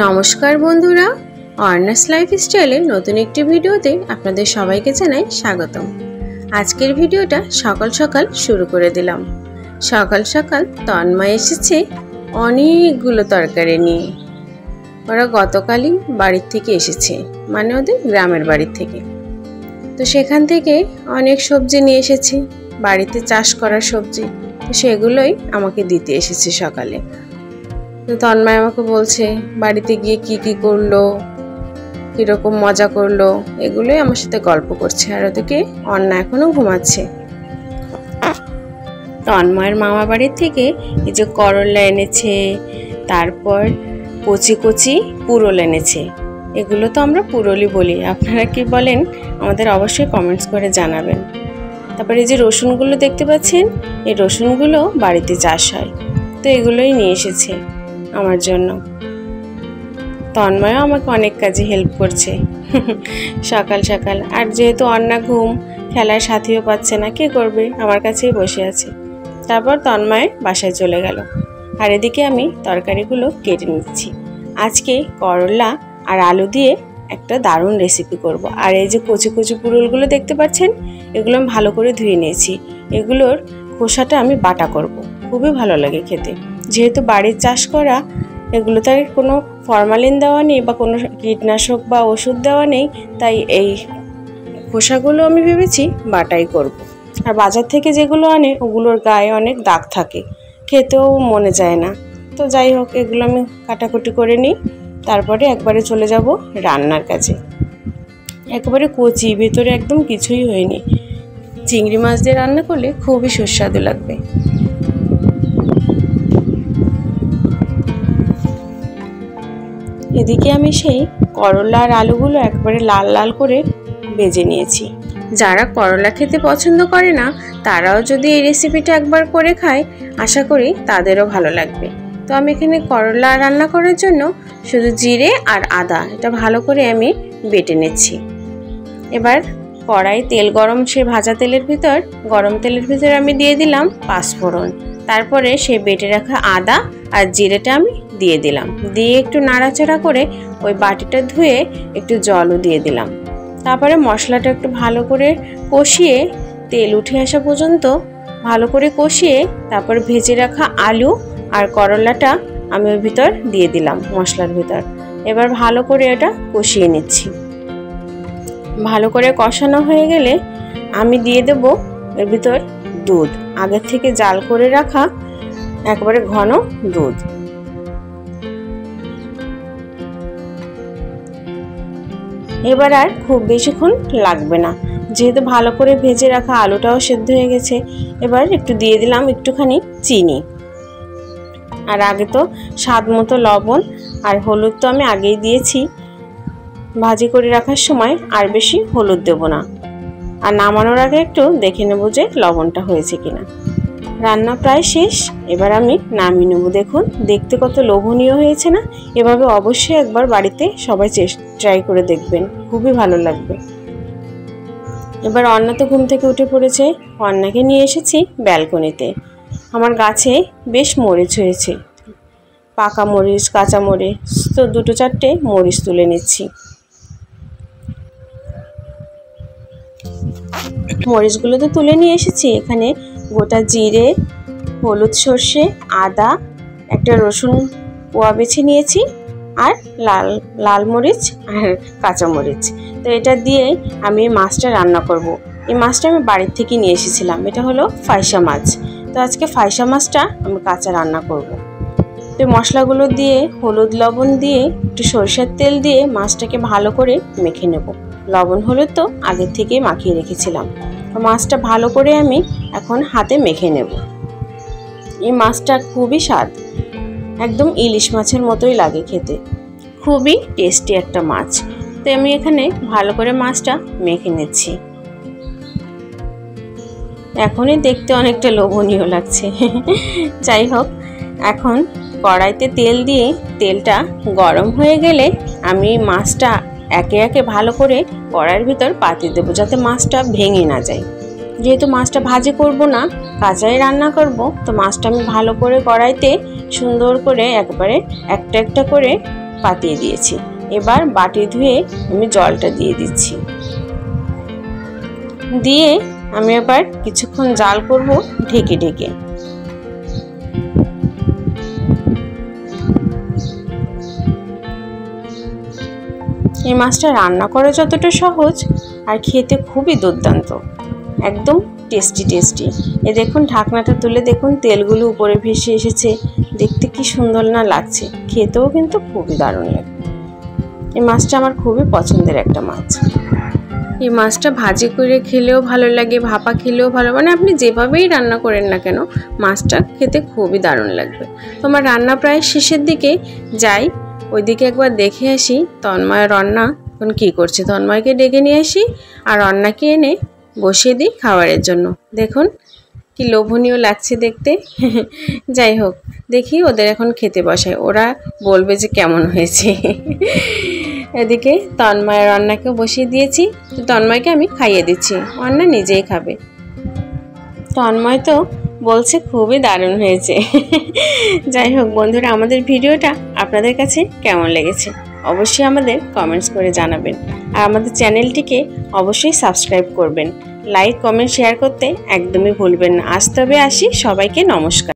নমস্কার বন্ধুরা, অর্ণাস লাইফস্টাইলের নতুন একটি ভিডিওতে আপনাদের সবাইকে জানাই স্বাগতম। আজকের ভিডিওটা সকাল সকাল শুরু করে দিলাম। সকাল সকাল তন্ময় এসেছে অনেকগুলো তরকারি নিয়ে। ওরা গতকালই বাড়ির থেকে এসেছে, মানে ওদের গ্রামের বাড়ির থেকে। তো সেখান থেকে অনেক সবজি নিয়ে এসেছে, বাড়িতে চাষ করা সবজি। তো সেগুলোই আমাকে দিতে এসেছে সকালে। তো তন্ময় আমাকে বলছে বাড়িতে গিয়ে কি কি করলো, কিরকম মজা করলো, এগুলোই আমার সাথে গল্প করছে। আর ওদিকে অন্না এখনো ঘুমাচ্ছে। তন্ময়ের মামা বাড়ির থেকে এই যে করলা এনেছে, তারপর কচি কচি পুরল এনেছে। এগুলো তো আমরা পুরলই বলি, আপনারা কি বলেন আমাদের অবশ্যই কমেন্টস করে জানাবেন। তারপরে এই যে রসুনগুলো দেখতে পাচ্ছেন, এই রসুনগুলো বাড়িতে চাষ হয়। তো এগুলোই নিয়ে এসেছে আমার জন্য। তন্ময়ও আমাকে অনেক কাজে হেল্প করছে সকাল সকাল। আর যেহেতু অন্না ঘুম, খেলার সাথীও পাচ্ছে না, কে করবে, আমার কাছেই বসে আছে। তারপর তন্ময় বাসায় চলে গেল। আর এদিকে আমি তরকারিগুলো কেটে নিচ্ছি। আজকে করলা আর আলু দিয়ে একটা দারুণ রেসিপি করব। আর এই যে কচি কচি পুরুলগুলো দেখতে পাচ্ছেন, এগুলো আমি ভালো করে ধুয়ে নিয়েছি। এগুলোর খোসাটা আমি বাটা করব, খুবই ভালো লাগে খেতে। যেহেতু বাড়ির চাষ করা, এগুলোতে কোনো ফরমালিন দেওয়া নেই বা কোনো কীটনাশক বা ওষুধ দেওয়া নেই, তাই এই খোসাগুলো আমি ভেবেছি বাটাই করব। আর বাজার থেকে যেগুলো আনে ওগুলোর গায়ে অনেক দাগ থাকে, খেতেও মনে যায় না। তো যাই হোক, এগুলো আমি কাটাকুটি করে নিই। তারপরে একবারে চলে যাব রান্নার কাজে। একেবারে কচি, ভেতরে একদম কিছুই হয়নি। চিংড়ি মাছ দিয়ে রান্না করলে খুবই সুস্বাদু লাগবে। এদিকে আমি সেই করলা আর আলুগুলো একবারে লাল লাল করে ভেজে নিয়েছি। যারা করলা খেতে পছন্দ করে না, তারাও যদি এই রেসিপিটা একবার করে খায়, আশা করি তাদেরও ভালো লাগবে। তো আমি এখানে করলা রান্না করার জন্য শুধু জিরে আর আদা এটা ভালো করে আমি বেটে নিচ্ছি। এবার কড়াই তেল গরম, সে ভাজা তেলের ভিতর, গরম তেলের ভিতর আমি দিয়ে দিলাম পাঁচফোড়ন। তারপরে সে বেটে রাখা আদা আর জিরেটা আমি দিয়ে দিলাম। দিয়ে একটু নাড়াচাড়া করে ওই বাটিটা ধুয়ে একটু জলও দিয়ে দিলাম। তারপরে মশলাটা একটু ভালো করে কষিয়ে, তেল উঠে আসা পর্যন্ত ভালো করে কষিয়ে, তারপর ভেজে রাখা আলু আর করলাটা আমি ওর ভিতর দিয়ে দিলাম মশলার ভিতর। এবার ভালো করে এটা কষিয়ে নিচ্ছি। ভালো করে কষানো হয়ে গেলে আমি দিয়ে দেব এর ভিতর দুধ, আগের থেকে জাল করে রাখা একবারে ঘন দুধ। এবার আর খুব বেশিক্ষণ লাগবে না, যেহেতু ভালো করে ভেজে রাখা আলুটাও সেদ্ধ হয়ে গেছে। এবার একটু দিয়ে দিলাম একটুখানি চিনি। আর আগে তো স্বাদ মতো লবণ আর হলুদ তো আমি আগেই দিয়েছি ভাজি করে রাখার সময়, আর বেশি হলুদ দেব না। আর নামানোর আগে একটু দেখে নেব যে লবণটা হয়েছে কিনা। রান্না প্রায় শেষ, এবার আমি নামিয়ে নেব। দেখুন দেখতে কত লোভনীয় হয়েছে না? এভাবে অবশ্যই একবার বাড়িতে সবাই ট্রাই করে দেখবেন, খুবই ভালো লাগবে। এবার অন্না তো ঘুম থেকে উঠে পড়েছে। অন্নাকে নিয়ে এসেছি ব্যালকনিতে। আমার গাছে বেশ মরিচ হয়েছে, পাকা মরিচ, কাঁচা মরিচ। তো দুটো চারটে মরিচ তুলে নিচ্ছি। মরিচগুলো তো তুলে নিয়ে এসেছি। এখানে গোটা জিরে, হলুদ, সর্ষে, আদা, একটা রসুন কোয়া বেছে নিয়েছি, আর লাল লাল মরিচ আর কাঁচা মরিচ। তো এটা দিয়ে আমি মাছটা রান্না করব। এই মাছটা আমি বাড়ির থেকে নিয়ে এসেছিলাম। এটা হলো ফাইসা মাছ। তো আজকে ফাইসা মাছটা আমি কাঁচা রান্না করব। তো মশলাগুলো দিয়ে, হলুদ লবণ দিয়ে, একটু সরষের তেল দিয়ে মাছটাকে ভালো করে মেখে নেব। লবণ হলুদ তো আগের থেকেই মাখিয়ে রেখেছিলাম। তো মাছটা ভালো করে আমি এখন হাতে মেখে নেব। এই মাছটা খুবই স্বাদ, একদম ইলিশ মাছের মতোই লাগে খেতে, খুবই টেস্টি একটা মাছ। তো আমি এখানে ভালো করে মাছটা মেখে নিচ্ছি। এখনই দেখতে অনেকটা লোভনীয় লাগছে। যাই হোক, এখন কড়াইতে তেল দিয়ে, তেলটা গরম হয়ে গেলে আমি মাছটা একে একে ভালো করে কড়াইয়ের ভিতর পাতিয়ে দেবো, যাতে মাছটা ভেঙে না যায়। যেহেতু মাছটা ভাজি করব না, কাঁচাই রান্না করব, তো মাছটা আমি ভালো করে কড়াইতে সুন্দর করে একবারে একটা একটা করে পাতিয়ে দিয়েছি। এবার বাটি ধুয়ে আমি জলটা দিয়ে দিচ্ছি। দিয়ে আমি এবার কিছুক্ষণ জাল করব ঢেকে ঢেকে। এই মাছটা রান্না করা যতটা সহজ আর খেতে খুবই দুর্দান্ত, একদম টেস্টি টেস্টি। এ দেখুন ঢাকনাটা তুলে দেখুন তেলগুলো উপরে ভেসে এসেছে, দেখতে কি সুন্দর না লাগছে, খেতেও কিন্তু খুবই দারুণ লাগে। এই মাছটা আমার খুবই পছন্দের একটা মাছ। এই মাছটা ভাজি করে খেলেও ভালো লাগে, ভাপা খেলেও ভালো, মানে আপনি যেভাবেই রান্না করেন না কেন মাছটা খেতে খুবই দারুণ লাগবে। তোমার রান্না প্রায় শেষের দিকে যাই, ওইদিকে একবার দেখে আসি তন্ময় রান্না এখন কী করছে। তন্ময়কে ডেকে নিয়ে আসি আর রান্নাকে এনে বসিয়ে দিই খাবারের জন্য। দেখুন কি লোভনীয় লাগছে দেখতে। যাই হোক, দেখি ওদের এখন খেতে বসায়, ওরা বলবে যে কেমন হয়েছে। এদিকে তন্ময় রান্নাকেও বসিয়ে দিয়েছি, তন্ময়কে আমি খাইয়ে দিচ্ছি, রান্না নিজেই খাবে। তন্ময় তো বলছে খুবই দারুণ হয়েছে। যাই হোক বন্ধুরা, আমাদের ভিডিওটা আপনাদের কাছে কেমন লেগেছে অবশ্যই আমাদের কমেন্টস করে জানাবেন, আর আমাদের চ্যানেলটিকে অবশ্যই সাবস্ক্রাইব করবেন, লাইক কমেন্ট শেয়ার করতে একদমই ভুলবেন না। আজ তবে আসি, সবাইকে নমস্কার।